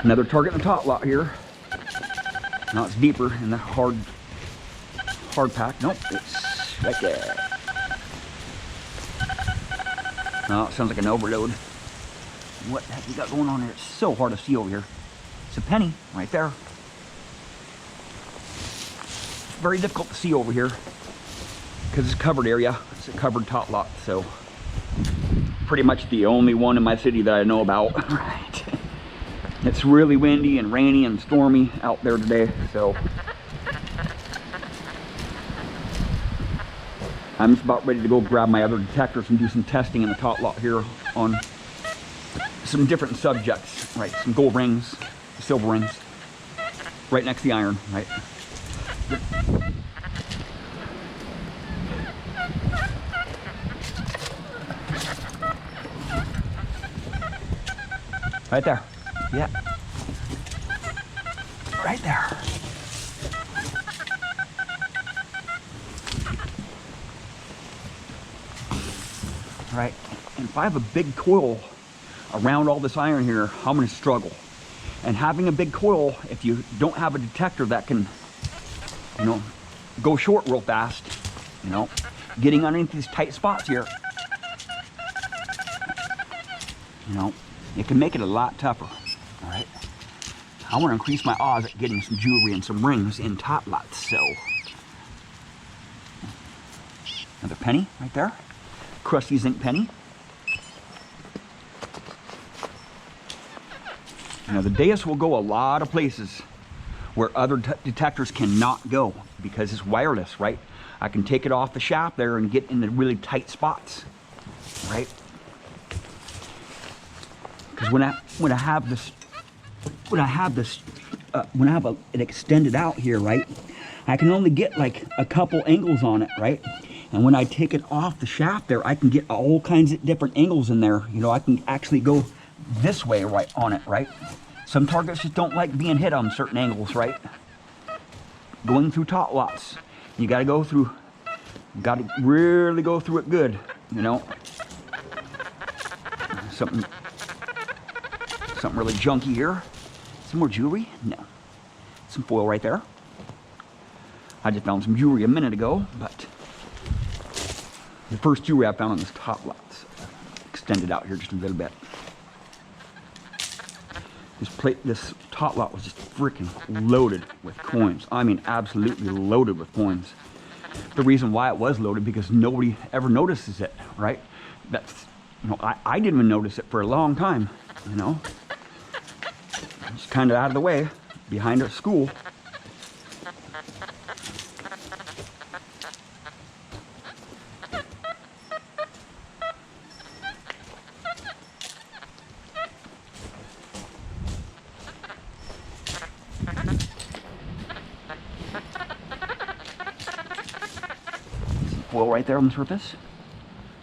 Another target in the top lot here. Now it's deeper in the hard pack. Nope, it's right there. Oh, it sounds like an overload. What the heck we got going on here? It's so hard to see over here. It's a penny right there. It's very difficult to see over here because it's a covered area. It's a covered top lot, so pretty much the only one in my city that I know about. Right. It's really windy and rainy and stormy out there today, so I'm just about ready to go grab my other detectors and do some testing in the top lot here on some different subjects, right? Some gold rings, silver rings, right next to the iron, right? Right there. Yeah. Right there. Right. And if I have a big coil around all this iron here, I'm going to struggle. And having a big coil, if you don't have a detector that can, you know, go short real fast, you know, getting underneath these tight spots here, you know, it can make it a lot tougher. All right. I want to increase my odds at getting some jewelry and some rings in top lots. So another penny right there, crusty zinc penny. Now the Deus will go a lot of places where other detectors cannot go because it's wireless, right? I can take it off the shaft there and get in the really tight spots, right? Because when I have it extended out here, right, I can only get like a couple angles on it, right? And when I take it off the shaft there, I can get all kinds of different angles in there. You know, I can actually go this way right on it, right? Some targets just don't like being hit on certain angles, right? Going through top lots, you got to really go through it good, you know. Something really junky here. Some more jewelry? No. Some foil right there. I just found some jewelry a minute ago, but the first jewelry I found on this top lot. So extended out here just a little bit. This top lot was just freaking loaded with coins. I mean, absolutely loaded with coins. The reason why it was loaded because nobody ever notices it, right? That's, you know, I didn't even notice it for a long time, you know. Just kind of out of the way, behind our school. Foil right there on the surface.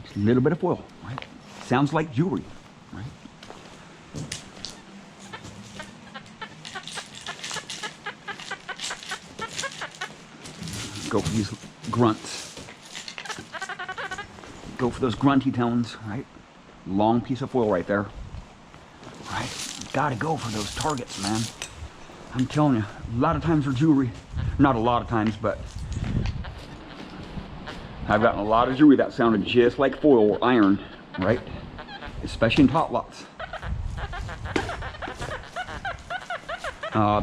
Just a little bit of foil, right? Sounds like jewelry, right? Go for these grunts. Go for those grunty tones, right? Long piece of foil right there. Right? Gotta go for those targets, man. I'm telling you, a lot of times for jewelry, not a lot of times, but I've gotten a lot of jewelry that sounded just like foil or iron, right? Especially in top lots.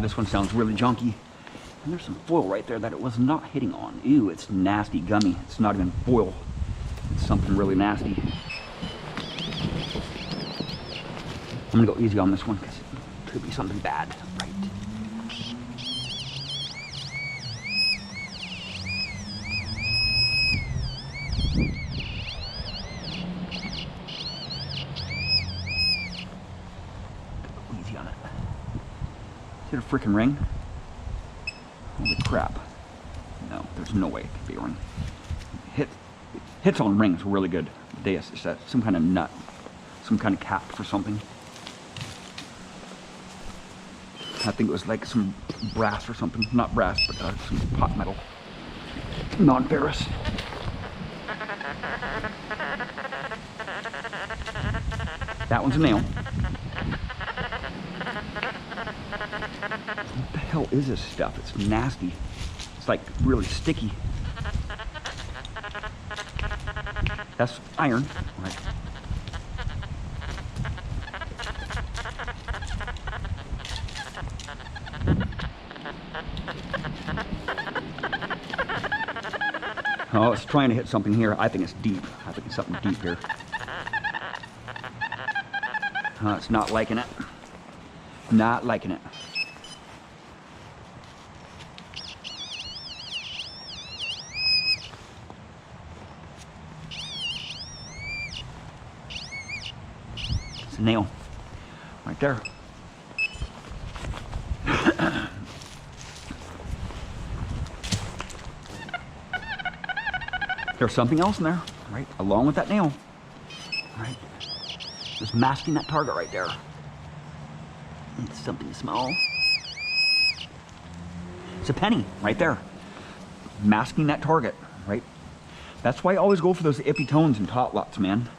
This one sounds really junky. And there's some foil right there that it was not hitting on. Ew, it's nasty, gummy. It's not even foil. It's something really nasty. I'm gonna go easy on this one because it could be something bad, right? Easy on it. Is it a freaking ring? Holy crap. No, there's no way it could be a ring. Hits on rings were really good. Deus is that some kind of nut. Some kind of cap for something. I think it was like some brass or something. Not brass, but some pot metal. Non-ferrous. That one's a nail. is this stuff? It's nasty. It's like really sticky. That's iron, right? Oh, it's trying to hit something here. I think it's deep. I think it's something deep here. It's not liking it. Not liking it. It's a nail right there. There's something else in there, right? Along with that nail, right? Just masking that target right there. It's something small. It's a penny right there. Masking that target, right? That's why I always go for those ippy tones in tot lots, man.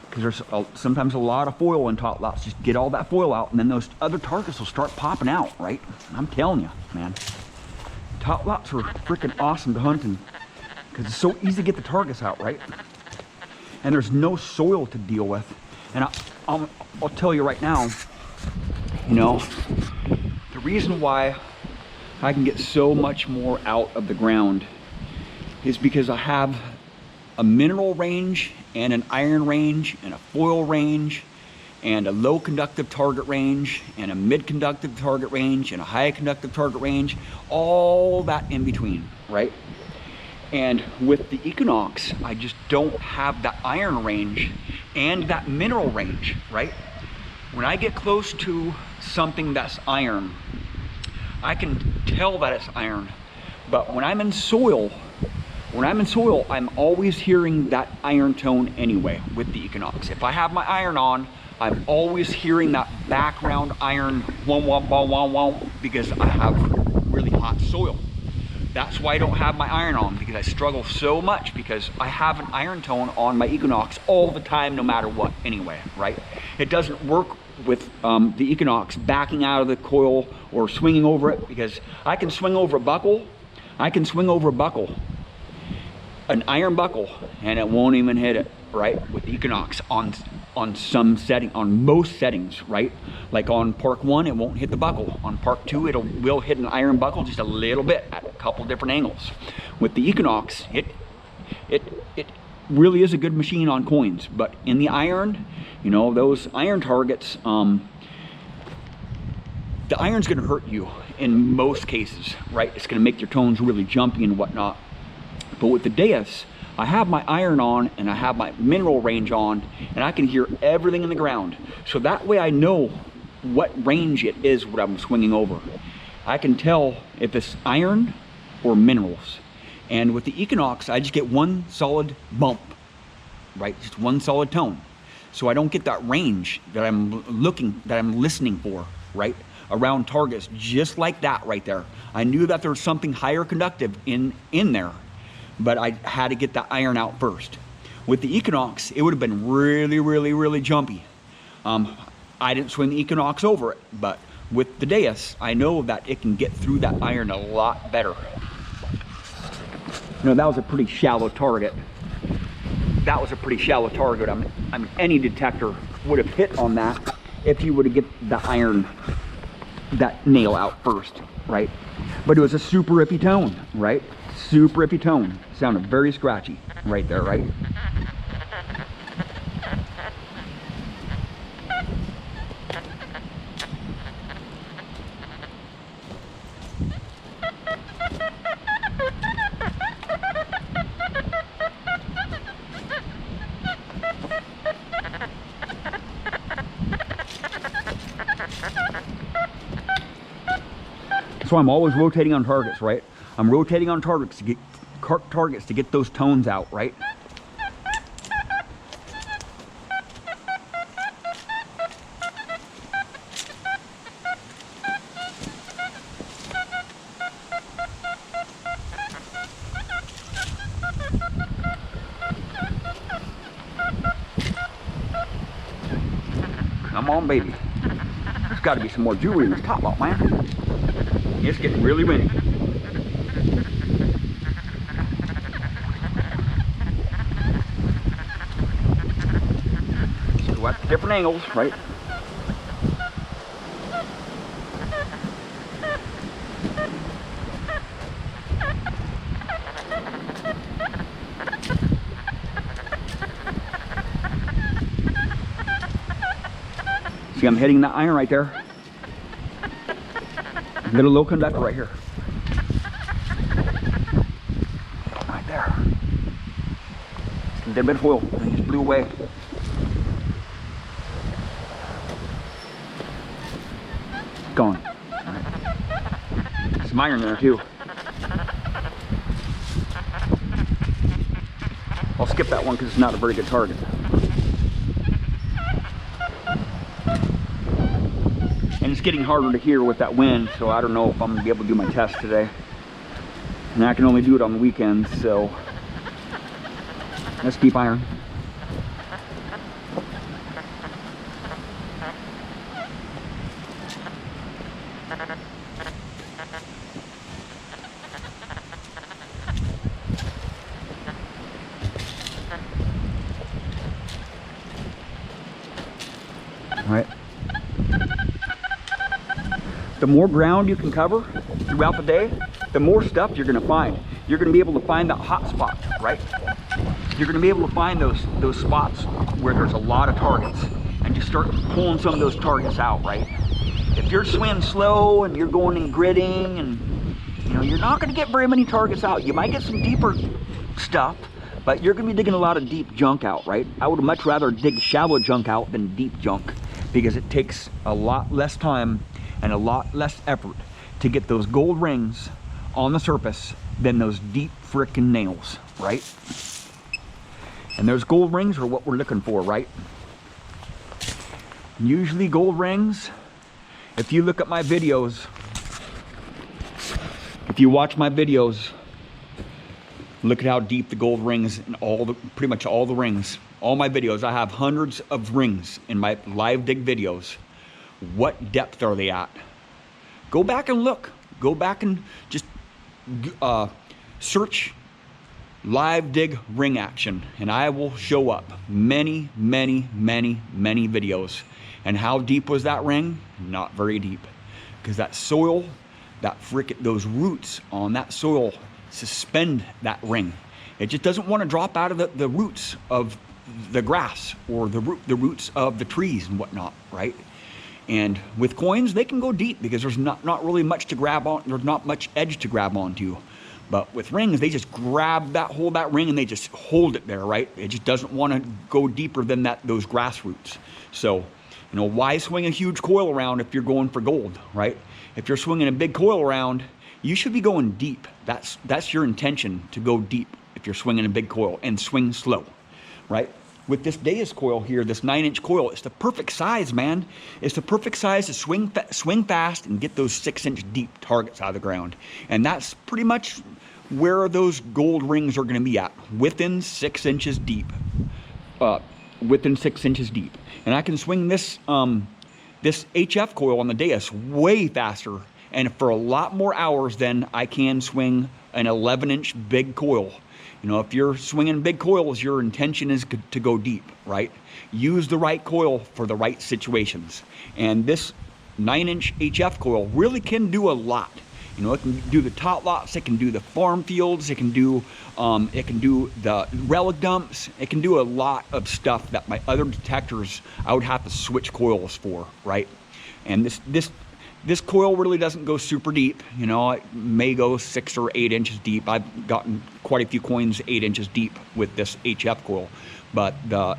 Because there's sometimes a lot of foil in tot lots. Just get all that foil out and then those other targets will start popping out, right? I'm telling you, man. Tot lots are freaking awesome to hunt in. Because it's so easy to get the targets out, right? And there's no soil to deal with. And I'll tell you right now, you know, the reason why I can get so much more out of the ground is because I have a mineral range and an iron range and a foil range and a low conductive target range and a mid conductive target range and a high conductive target range, all that in between, right? And with the Equinox, I just don't have that iron range and that mineral range, right? When I get close to something that's iron, I can tell that it's iron. But when I'm in soil, I'm always hearing that iron tone anyway with the Equinox. If I have my iron on, I'm always hearing that background iron wah wah wah wah wah because I have really hot soil. That's why I don't have my iron on, because I struggle so much because I have an iron tone on my Equinox all the time, no matter what anyway, right? It doesn't work with the Equinox backing out of the coil or swinging over it, because I can swing over a buckle. An iron buckle, and it won't even hit it, right? With the Equinox on some setting, on most settings, right? Like on Park 1, it won't hit the buckle. On Park 2, will hit an iron buckle just a little bit at a couple different angles. With the Equinox, it really is a good machine on coins, but in the iron, you know, those iron targets, the iron's gonna hurt you in most cases, right? It's gonna make your tones really jumpy and whatnot. But with the Deus, I have my iron on and I have my mineral range on, and I can hear everything in the ground. So that way I know what range it is what I'm swinging over. I can tell if it's iron or minerals. And with the Equinox, I just get one solid bump, right? Just one solid tone. So I don't get that range that I'm listening for, right? Around targets, just like that right there. I knew that there was something higher conductive in there, but I had to get that iron out first. With the Equinox, it would have been really, really, really jumpy. I didn't swing the Equinox over it, but with the Deus, I know that it can get through that iron a lot better. You know, that was a pretty shallow target. That was a pretty shallow target. I mean, any detector would have hit on that if you would have get the iron, that nail out first, right? But it was a super ippy tone, right? Super ippy tone. Sounded very scratchy right there, right? So I'm always rotating on targets, right? I'm rotating on targets to get those tones out, right? Come on, baby. There's got to be some more jewelry in this top lot, man. It's getting really windy. So go at different angles, right? See, I'm hitting that iron right there. Got a low conductor right here. Right there. Just a little bit of oil. And it just blew away. Gone. Right. Some iron there too. I'll skip that one because it's not a very good target. And it's getting harder to hear with that wind, so I don't know if I'm gonna be able to do my test today. And I can only do it on the weekends, so let's keep iron. All right. The more ground you can cover throughout the day, the more stuff you're gonna find. You're gonna be able to find that hot spot, right? You're gonna be able to find those spots where there's a lot of targets and just start pulling some of those targets out, right? If you're swimming slow and you're going and gridding and you're not gonna get very many targets out. You might get some deeper stuff, but you're gonna be digging a lot of deep junk out, right? I would much rather dig shallow junk out than deep junk because it takes a lot less time and a lot less effort to get those gold rings on the surface than those deep frickin' nails, right? And those gold rings are what we're looking for, right? Usually gold rings, if you look at my videos, if you watch my videos, look at how deep the gold rings and pretty much all the rings, all my videos, I have hundreds of rings in my live dig videos. What depth are they at? Go back and look. Go back and just search live dig ring action, and I will show up many, many, many, many videos. And how deep was that ring? Not very deep, because that soil, those roots on that soil suspend that ring. It just doesn't want to drop out of the roots of the grass or the roots of the trees and whatnot, right? And with coins, they can go deep because there's not really much to grab on. There's not much edge to grab onto. But with rings, they just grab that ring and they just hold it there, right? It just doesn't want to go deeper than those grass roots. So, why swing a huge coil around if you're going for gold, right? If you're swinging a big coil around, you should be going deep. That's your intention, to go deep if you're swinging a big coil, and swing slow, right? With this Deus coil here, this 9-inch coil, it's the perfect size, man. It's the perfect size to swing fast and get those 6-inch deep targets out of the ground. And that's pretty much where those gold rings are gonna be at, within 6 inches deep. Within 6 inches deep. And I can swing this HF coil on the Deus way faster and for a lot more hours than I can swing an 11-inch big coil. If you're swinging big coils, your intention is to go deep, right? Use the right coil for the right situations. And this 9-inch HF coil really can do a lot. It can do the tot lots, it can do the farm fields, it can do the relic dumps, it can do a lot of stuff that my other detectors I would have to switch coils for, right? And this coil really doesn't go super deep. It may go 6 or 8 inches deep. I've gotten quite a few coins 8 inches deep with this HF coil, but the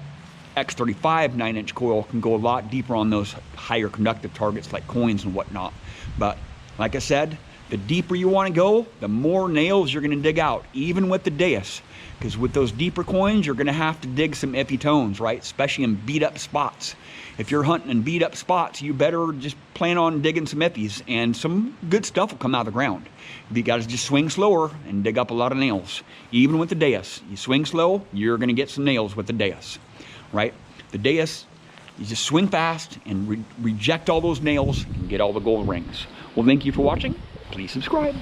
X35 9-inch coil can go a lot deeper on those higher conductive targets like coins and whatnot. But like I said, the deeper you want to go, the more nails you're going to dig out, even with the Deus. Because with those deeper coins, you're going to have to dig some iffy tones, right? Especially in beat up spots. If you're hunting in beat up spots, you better just plan on digging some iffies, and some good stuff will come out of the ground. You got to just swing slower and dig up a lot of nails. Even with the Deus, you swing slow, you're going to get some nails with the Deus, right? The Deus, you just swing fast and reject all those nails and get all the gold rings. Well, thank you for watching. please subscribe.